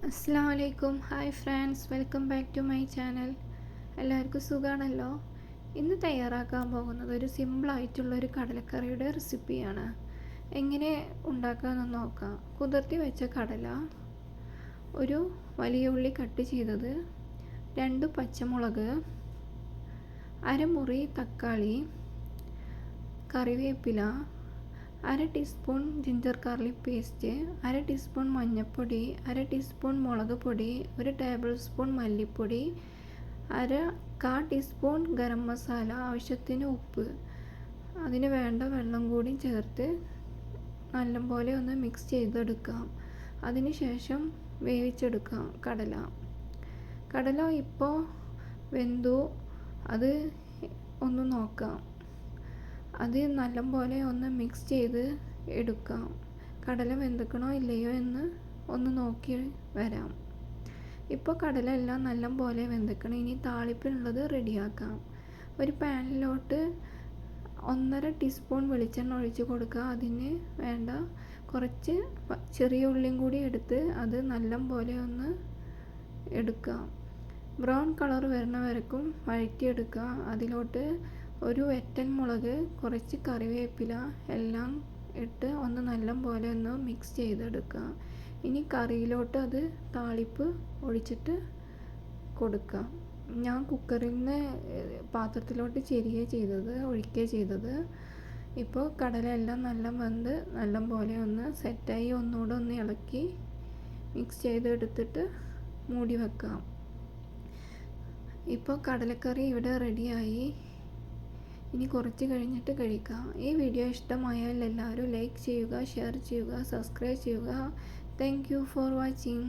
അസ്സലാമു അലൈക്കും. Hi friends, welcome back to my channel. എല്ലാവർക്കും സുഖമാണല്ലോ. ഇന്ന് തയ്യാറാക്കാൻ പോകുന്നത് ഒരു സിമ്പിളായിട്ടുള്ളൊരു കടലക്കറിയുടെ റെസിപ്പിയാണ്. എങ്ങനെ ഉണ്ടാക്കാമെന്ന് നോക്കാം. കുതിർത്തി വെച്ച കടല, ഒരു വലിയ ഉള്ളി കട്ട് ചെയ്തത്, 2 പച്ചമുളക്, അരമുറി തക്കാളി, കറിവേപ്പില, 1/2 teaspoon ginger garlic paste, 1/2 teaspoon മഞ്ഞൾപ്പൊടി, 1/2 ടീസ്പൂൺ മുളക് പൊടി, 1 ടേബിൾ സ്പൂൺ മല്ലിപ്പൊടി, 1/4 ടീസ്പൂൺ ഗരം മസാല, ആവശ്യത്തിന് ഉപ്പ്, അതിന് വേണ്ട വെള്ളം കൂടി ചേർത്ത് നല്ലപോലെ ഒന്ന് മിക്സ് ചെയ്തെടുക്കാം. അതിനുശേഷം വേവിച്ചെടുക്കാം കടല ഇപ്പോൾ വെന്തു. അത് ഒന്ന് നോക്കാം. അത് നല്ലപോലെ ഒന്ന് മിക്സ് ചെയ്ത് എടുക്കാം. കടല വെന്തിക്കണോ ഇല്ലയോ എന്ന് ഒന്ന് നോക്കി വരാം. ഇപ്പോൾ കടല എല്ലാം നല്ലപോലെ വെന്തിക്കണം. ഇനി താളിപ്പിനുള്ളത് റെഡിയാക്കാം. ഒരു പാനിലോട്ട് 1/2 ടീസ്പൂൺ വെളിച്ചെണ്ണ ഒഴിച്ച് കൊടുക്കുക. അതിന് വേണ്ട കുറച്ച് ചെറിയ ഉള്ളിയും കൂടി എടുത്ത് അത് നല്ലപോലെ ഒന്ന് എടുക്കാം. ബ്രൗൺ കളർ വരുന്ന വരക്കും വഴറ്റിയെടുക്കുക. അതിലോട്ട് ഒരു വറ്റൽ മുളക്, കുറച്ച് കറിവേപ്പില എല്ലാം ഇട്ട് ഒന്ന് നല്ലപോലെ ഒന്ന് മിക്സ് ചെയ്തെടുക്കുക. ഇനി കറിയിലോട്ട് അത് താളിപ്പ് ഒഴിച്ചിട്ട് കൊടുക്കുക. ഞാൻ കുക്കറിൽ നിന്ന് പാത്രത്തിലോട്ട് ഒഴിക്കുക ചെയ്തത്. ഇപ്പോൾ കടല എല്ലാം നല്ല വെന്ത് നല്ലപോലെ ഒന്ന് സെറ്റായി. ഒന്നുകൂടെ ഒന്ന് ഇളക്കി മിക്സ് ചെയ്തെടുത്തിട്ട് മൂടി വെക്കാം. ഇപ്പോൾ കടലക്കറി ഇവിടെ റെഡിയായി. ഇനി കുറച്ച് കഴിഞ്ഞിട്ട് കഴിക്കാം. ഈ വീഡിയോ ഇഷ്ടമായാൽ എല്ലാവരും ലൈക്ക് ചെയ്യുക, ഷെയർ ചെയ്യുക, സബ്സ്ക്രൈബ് ചെയ്യുക. Thank you for watching.